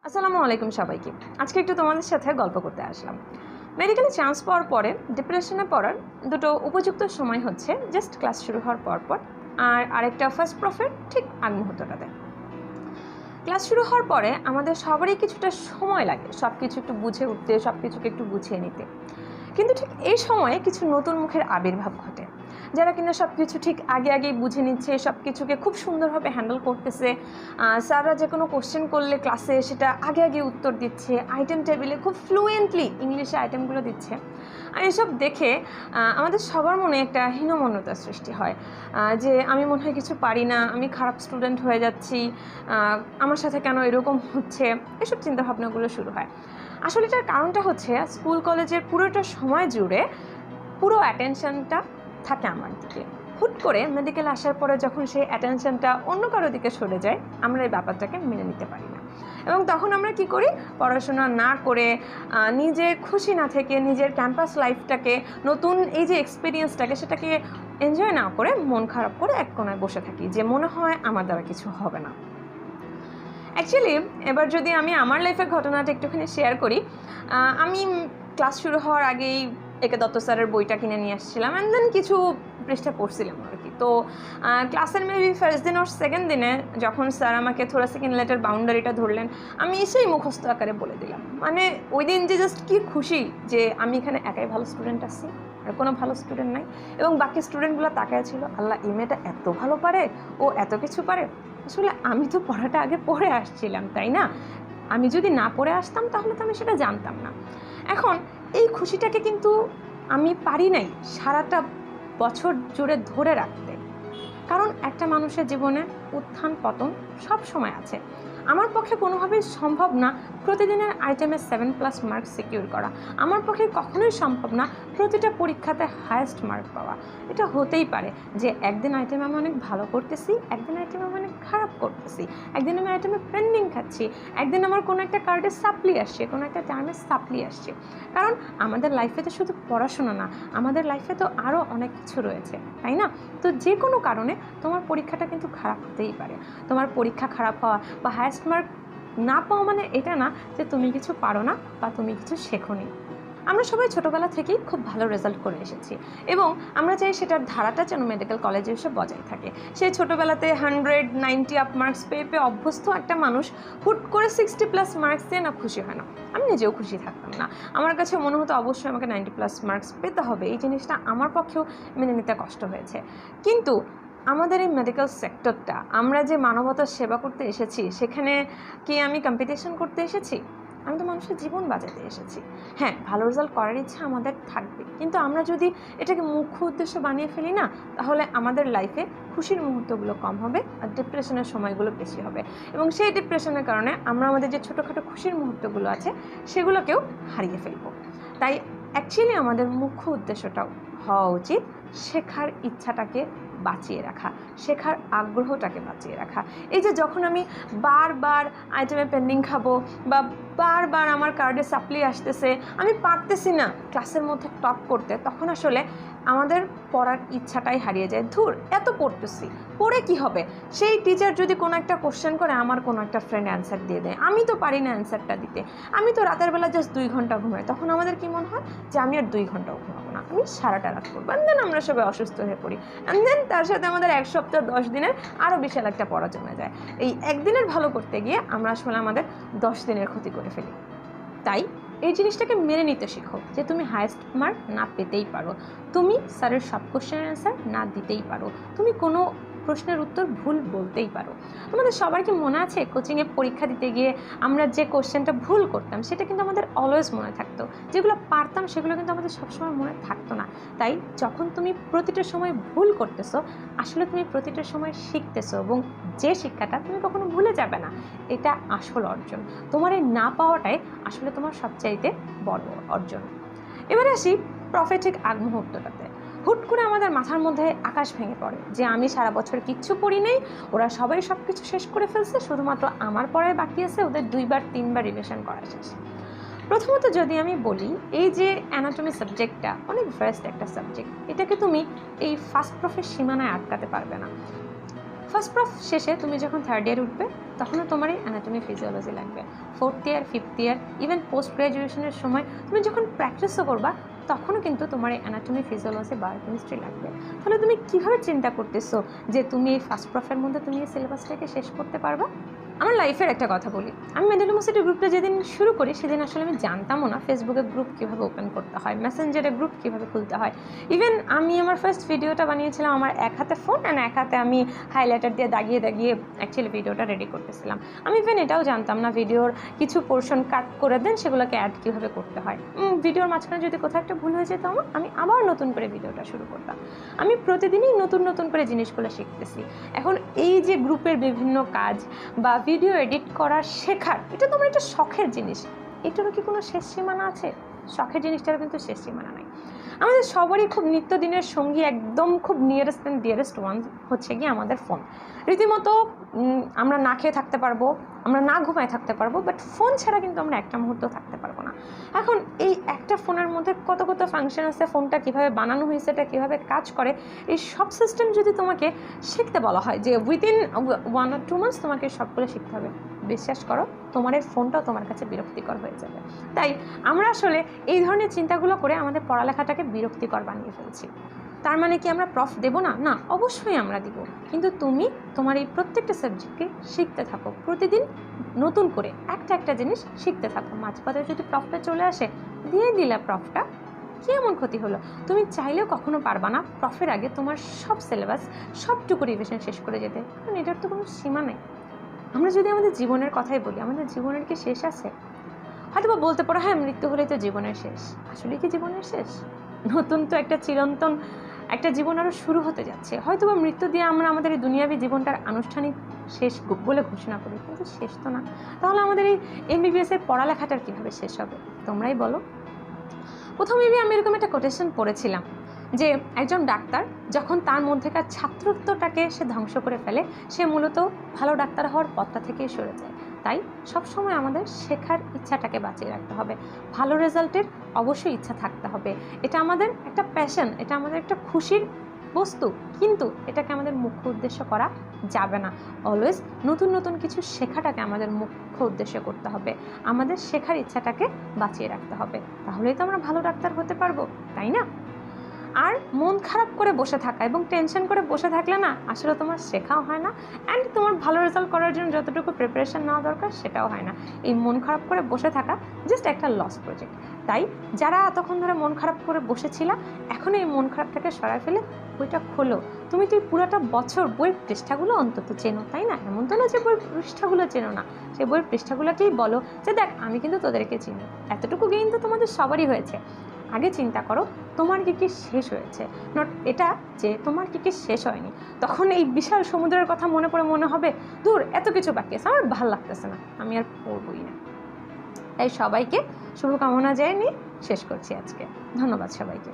আসসালামু আলাইকুম সবাইকে। আজকে একটু তোমাদের সাথে গল্প করতে আসলাম। মেডিকেলে চান্স পাওয়ার পরে ডিপ্রেশনে পড়ার দুটো উপযুক্ত সময় হচ্ছে জাস্ট ক্লাস শুরু হওয়ার পর আর আরেকটা ফার্স্ট প্রফের ঠিক আগ মুহূর্তটাতে। ক্লাস শুরু হওয়ার পরে আমাদের সবারই কিছুটা সময় লাগে সব কিছু একটু বুঝে উঠতে, সব কিছুকে একটু গুছিয়ে নিতে। কিন্তু ঠিক এই সময়ে কিছু নতুন মুখের আবির্ভাব ঘটে, যারা কিনা সব কিছু ঠিক আগেই বুঝে নিচ্ছে, সব কিছুকে খুব সুন্দরভাবে হ্যান্ডেল করতেছে। স্যাররা যে কোনো কোশ্চেন করলে ক্লাসে সেটা আগে উত্তর দিচ্ছে, আইটেম টেবিলে খুব ফ্লুয়েন্টলি ইংলিশে আইটেমগুলো দিচ্ছে। আর এসব দেখে আমাদের সবার মনে একটা হীনমন্যতার সৃষ্টি হয়, যে আমি মনে হয় কিছু পারি না, আমি খারাপ স্টুডেন্ট হয়ে যাচ্ছি, আমার সাথে কেন এরকম হচ্ছে, এসব চিন্তাভাবনাগুলো শুরু হয়। আসলে এটার কারণটা হচ্ছে স্কুল কলেজের পুরোটা সময় জুড়ে পুরো অ্যাটেনশনটা থাকে আমার দিকে। হুট করে মেডিকেল আসার পরে যখন সেই অ্যাটেনশনটা অন্য কারো দিকে সরে যায়, আমরা এই ব্যাপারটাকে মেনে নিতে পারি না। এবং তখন আমরা কি করি, পড়াশোনা না করে, নিজের খুশি না থেকে, নিজের ক্যাম্পাস লাইফটাকে, নতুন এই যে এক্সপিরিয়েন্সটাকে, সেটাকে এনজয় না করে মন খারাপ করে এক কোনায় বসে থাকি, যে মনে হয় আমার দ্বারা কিছু হবে না। অ্যাকচুয়ালি এবার যদি আমি আমার লাইফের ঘটনাটা একটুখানি শেয়ার করি, আমি ক্লাস শুরু হওয়ার আগেই একে দত্ত স্যারের বইটা কিনে নিয়ে আসছিলাম, অ্যান্ড দেন কিছু পৃষ্ঠা পড়ছিলাম আর কি। তো ক্লাসের মেবি ফার্স্ট দিন ওর সেকেন্ড দিনে যখন স্যার আমাকে থোরাসিক ইনলেটের বাউন্ডারিটা ধরলেন, আমি এসেই মুখস্থ আকারে বলে দিলাম। মানে ওই দিন যে জাস্ট কি খুশি যে আমি এখানে একাই ভালো স্টুডেন্ট আছি, আর কোনো ভালো স্টুডেন্ট নাই, এবং বাকি স্টুডেন্টগুলো তাকায় ছিল, আল্লাহ এই মেয়েটা এত ভালো পারে, ও এত কিছু পারে। আসলে আমি তো পড়াটা আগে পড়ে আসছিলাম, তাই না? আমি যদি না পড়ে আসতাম তাহলে তো আমি সেটা জানতাম না। এখন এই খুশিটাকে কিন্তু আমি পারি নাই সারাটা বছর জুড়ে ধরে রাখতে, কারণ একটা মানুষের জীবনে উত্থান পতন সব সময় আছে। আমার পক্ষে কোনোভাবেই সম্ভব না প্রতিদিনের আইটেমে 7+ মার্কস সিকিউর করা। আমার পক্ষে কখনোই সম্ভব না প্রতিটা পরীক্ষাতে হায়েস্ট মার্ক পাওয়া। এটা হতেই পারে যে একদিন আইটেমে আমি অনেক ভালো করতেছি, একদিন আইটেমে আমি অনেক খারাপ করতেছি, একদিন আমি আইটেমে পেন্ডিং খাচ্ছি, একদিন আমার কোনো একটা কার্ডে সাপ্লি আসছে, কোনো একটা টার্মে সাপ্লি আসছে। কারণ আমাদের লাইফে তো শুধু পড়াশোনা না, আমাদের লাইফে তো আরও অনেক কিছু রয়েছে, তাই না? তো যে কোনো কারণে তোমার পরীক্ষাটা কিন্তু খারাপ হতেই পারে। তোমার পরীক্ষা খারাপ হওয়া বা হায়েস্ট মার্ক না পাওয়া মানে এটা না যে তুমি কিছু পারো না বা তুমি কিছু শেখোনি। আমরা সবাই ছোটোবেলা থেকেই খুব ভালো রেজাল্ট করে এসেছি, এবং আমরা চাই সেটার ধারাটা যেন মেডিকেল কলেজে এসে বজায় থাকে। সেই ছোটোবেলাতে 190 আপ মার্কস পেয়ে অভ্যস্ত একটা মানুষ হুট করে 60+ মার্কস দিয়ে না খুশি হয় না। আমি নিজেও খুশি থাকতাম না, আমার কাছে মনে হতো অবশ্যই আমাকে 90+ মার্কস পেতে হবে। এই জিনিসটা আমার পক্ষেও মেনে নিতে কষ্ট হয়েছে। কিন্তু আমাদের এই মেডিকেল সেক্টরটা, আমরা যে মানবতার সেবা করতে এসেছি, সেখানে কি আমি কম্পিটিশন করতে এসেছি? আমি তো মানুষের জীবন বাঁচাতে এসেছি। হ্যাঁ, ভালো রেজাল্ট করার ইচ্ছা আমাদের থাকবে, কিন্তু আমরা যদি এটাকে মুখ্য উদ্দেশ্য বানিয়ে ফেলি না, তাহলে আমাদের লাইফে খুশির মুহূর্তগুলো কম হবে আর ডিপ্রেশনের সময়গুলো বেশি হবে, এবং সেই ডিপ্রেশনের কারণে আমরা আমাদের যে ছোটোখাটো খুশির মুহূর্তগুলো আছে সেগুলোকেও হারিয়ে ফেলবো। তাই অ্যাকচুয়ালি আমাদের মুখ্য উদ্দেশ্যটাও হওয়া উচিত শেখার ইচ্ছাটাকে বাঁচিয়ে রাখা, শেখার আগ্রহটাকে বাঁচিয়ে রাখা। এই যে যখন আমি বারবার আইটেমে পেন্ডিং খাবো বা বারবার আমার কার্ডে সাপ্লি আসতেছে, আমি পারতেছি না ক্লাসের মধ্যে টপ করতে, তখন আসলে আমাদের পড়ার ইচ্ছাটাই হারিয়ে যায়। ধুর, এত পড়তেছি, পড়ে কি হবে? সেই টিচার যদি কোনো একটা কোশ্চেন করে, আমার কোনো একটা ফ্রেন্ড অ্যান্সার দিয়ে দেয়, আমি তো পারি না অ্যান্সারটা দিতে, আমি তো রাতের বেলা জাস্ট 2 ঘন্টা ঘুমাই, তখন আমাদের কি মনে হয় যে আমি আর 2 ঘন্টাও ঘুমাবো না, আমি সারাটা রাত করবো। অ্যান্ড দেন আমরা সবাই অসুস্থ হয়ে পড়ি, অ্যান্ড দেন তার সাথে আমাদের 1 সপ্তাহ 10 দিনের আরও বিশাল একটা পড়া জমে যায়। এই একদিনের ভালো করতে গিয়ে আমরা আসলে আমাদের 10 দিনের ক্ষতি করে ফেলি। তাই এই জিনিসটাকে মেনে নিতে শেখো যে তুমি হায়েস্ট মার্ক না পেতেই পারো, তুমি স্যারের সব কোশ্চেনের অ্যান্সার না দিতেই পারো, তুমি কোনো প্রশ্নের উত্তর ভুল বলতেই পারো। তোমাদের সবার কি মনে আছে কোচিংয়ে পরীক্ষা দিতে গিয়ে আমরা যে কোশ্চেনটা ভুল করতাম সেটা কিন্তু আমাদের অলওয়েজ মনে থাকতো, যেগুলো পারতাম সেগুলো কিন্তু আমাদের সবসময় মনে থাকতো না। তাই যখন তুমি প্রতিটা সময় ভুল করতেছো, আসলে তুমি প্রতিটা সময় শিখতেছো, এবং যে শিক্ষাটা তুমি কখনো ভুলে যাবে না, এটা আসল অর্জন। তোমার এই না পাওয়াটাই আসলে তোমার সবচাইতে বড় অর্জন। এবারে আসি প্রফেটিক আগ মুহূর্তটাতে। হুট করে আমাদের মাথার মধ্যে আকাশ ভেঙে পড়ে যে আমি সারা বছর কিচ্ছু পড়ি নেই, ওরা সবাই সব কিছু শেষ করে ফেলছে, শুধুমাত্র আমার পড়ায় বাকি আছে, ওদের 2-3বার রিভিশন করা শেষ। প্রথমত যদি আমি বলি, এই যে অ্যানাটমি সাবজেক্টটা অনেক ভাস্ট একটা সাবজেক্ট, এটাকে তুমি এই ফার্স্ট প্রফের সীমানায় আটকাতে পারবে না। ফার্স্ট প্রফ শেষে তুমি যখন থার্ড ইয়ার উঠবে তখনও তোমার এই অ্যানাটমি ফিজিওলজি লাগবে। Fourth year, fifth year, even post গ্র্যাজুয়েশনের সময় তুমি যখন প্র্যাকটিসও করবা তখনও কিন্তু তোমার এই অ্যানাটমি ফিজিওলজি বায়োকেমিস্ট্রি লাগবে। তাহলে তুমি কীভাবে চিন্তা করতেছো যে তুমি এই ফার্স্ট প্রফের মধ্যে তুমি এই সিলেবাসটাকে শেষ করতে পারবা? আমার লাইফের একটা কথা বলি, আমি মেডেল ইউনিভার্সিটি গ্রুপটা যেদিন শুরু করি সেদিন আসলে আমি জানতামও না ফেসবুকে গ্রুপ কীভাবে ওপেন করতে হয়, মেসেঞ্জারে গ্রুপ কীভাবে খুলতে হয়। ইভেন আমি আমার ফার্স্ট ভিডিওটা বানিয়েছিলাম আমার এক হাতে ফোন অ্যান্ড এক হাতে আমি হাইলাইটার দিয়ে দাগিয়ে দাগিয়ে অ্যাকচুয়ালি ভিডিওটা রেডি করতেছিলাম। আমি ইভেন এটাও জানতাম না ভিডিওর কিছু পোর্শন কাট করে দেন সেগুলোকে অ্যাড কীভাবে করতে হয়। ভিডিওর মাঝখানে যদি কোথাও একটা ভুল হয়ে যেত আমি আবার নতুন করে ভিডিওটা শুরু করতাম। আমি প্রতিদিনই নতুন নতুন করে জিনিসগুলো শিখতেছি। এখন এই যে গ্রুপের বিভিন্ন কাজ বা ভিডিও এডিট করা শেখার, এটা তোমার একটা শখের জিনিস, এটারও কি কোনো শেষ সীমানা আছে? শখের জিনিসটারও কিন্তু শেষ সীমানা নাই। আমাদের সবারই খুব নিত্যদিনের সঙ্গী, একদম খুব নিয়ারেস্ট অ্যান্ড ডিয়ারেস্ট ওয়ান হচ্ছে গিয়ে আমাদের ফোন। রীতিমতো আমরা না খেয়ে থাকতে পারবো, আমরা না ঘুমায় থাকতে পারবো, বাট ফোন ছাড়া কিন্তু আমরা একটা মুহূর্ত থাকতে পারবো না। এখন এই একটা ফোনের মধ্যে কত কত ফাংশন আছে, ফোনটা কীভাবে বানানো হয়েছে, এটা কীভাবে কাজ করে, এই সব সিস্টেম যদি তোমাকে শিখতে বলা হয় যে উইদিন 1 or 2 months তোমাকে সবগুলো শিখতে হবে, বিশ্বাস করো তোমার এই ফোনটাও তোমার কাছে বিরক্তিকর হয়ে যাবে। তাই আমরা আসলে এই ধরনের চিন্তাগুলো করে আমাদের পড়ালেখাটাকে বিরক্তিকর বানিয়ে ফেলছি। তার মানে কি আমরা প্রফ দেবো না? না, অবশ্যই আমরা দিব, কিন্তু তুমি তোমার এই প্রত্যেকটা সাবজেক্টকে শিখতে থাকো, প্রতিদিন নতুন করে একটা একটা জিনিস শিখতে থাকো। মাঝপথে যদি প্রফটা চলে আসে দিয়ে দিলে প্রফটা, কি এমন ক্ষতি হলো? তুমি চাইলেও কখনো পারবা না প্রফের আগে তোমার সব সিলেবাস সবটুকু রিভিশন শেষ করে যেতে, কারণ এটার তো কোনো সীমা নেই। আমরা যদি আমাদের জীবনের কথাই বলি, আমাদের জীবনের কি শেষ আছে? হয়তো বা বলতে পারো হ্যাঁ মৃত্যু হলেই তো জীবনের শেষ। আসলে কি জীবনের শেষ? নতুন তো একটা চিরন্তন একটা জীবন আরও শুরু হতে যাচ্ছে। হয়তো বা মৃত্যু দিয়ে আমরা আমাদের এই দুনিয়াবী জীবনটার আনুষ্ঠানিক শেষ বলে ঘোষণা করি, কিন্তু শেষ তো না। তাহলে আমাদের এই MBBS-এর পড়ালেখাটার কীভাবে শেষ হবে তোমরাই বলো। প্রথমে আমি এরকম একটা কোটেশন পড়েছিলাম যে একজন ডাক্তার যখন তার মধ্যেকার ছাত্রত্বটাকে সে ধ্বংস করে ফেলে, সে মূলত ভালো ডাক্তার হওয়ার পথটা থেকেই সরে যায়। তাই সবসময় আমাদের শেখার ইচ্ছাটাকে বাঁচিয়ে রাখতে হবে, ভালো রেজাল্টের অবশ্যই ইচ্ছা থাকতে হবে। এটা আমাদের একটা প্যাশন, এটা আমাদের একটা খুশির বস্তু, কিন্তু এটাকে আমাদের মুখ্য উদ্দেশ্য করা যাবে না। অলওয়েজ নতুন নতুন কিছু শেখাটাকে আমাদের মুখ্য উদ্দেশ্য করতে হবে, আমাদের শেখার ইচ্ছাটাকে বাঁচিয়ে রাখতে হবে, তাহলেই তো আমরা ভালো ডাক্তার হতে পারবো, তাই না? আর মন খারাপ করে বসে থাকা এবং টেনশন করে বসে থাকলে না আসলে তোমার শেখাও হয় না, অ্যান্ড তোমার ভালো রেজাল্ট করার জন্য যতটুকু প্রিপারেশন নেওয়া দরকার সেটাও হয় না। এই মন খারাপ করে বসে থাকা জাস্ট একটা লস প্রজেক্ট। তাই যারা এতক্ষণ ধরে মন খারাপ করে বসেছিলা, এখন এই মন খারাপটাকে সরায় ফেলে বইটা খোলো। তুমি তো পুরোটা বছর বইয়ের পৃষ্ঠাগুলো অন্তত চেনো, তাই না? এমন তো না যে বইয়ের পৃষ্ঠাগুলো চেনো না, সেই বইয়ের পৃষ্ঠাগুলোকেই বলো যে দেখ আমি কিন্তু তোদেরকে চিনি, এতটুকু গেইন তো তোমাদের সবারই হয়েছে। আগে চিন্তা করো তোমার কী কী শেষ হয়েছে, নট এটা যে তোমার কী কী শেষ হয়নি। তখন এই বিশাল সমুদ্রের কথা মনে পড়ে মনে হবে দূর এত কিছু বাকি আছে, আমার ভালো লাগতেছে না, আমি আর পড়বই না। তাই সবাইকে শুভকামনা জানিয়ে শেষ করছি আজকে। ধন্যবাদ সবাইকে।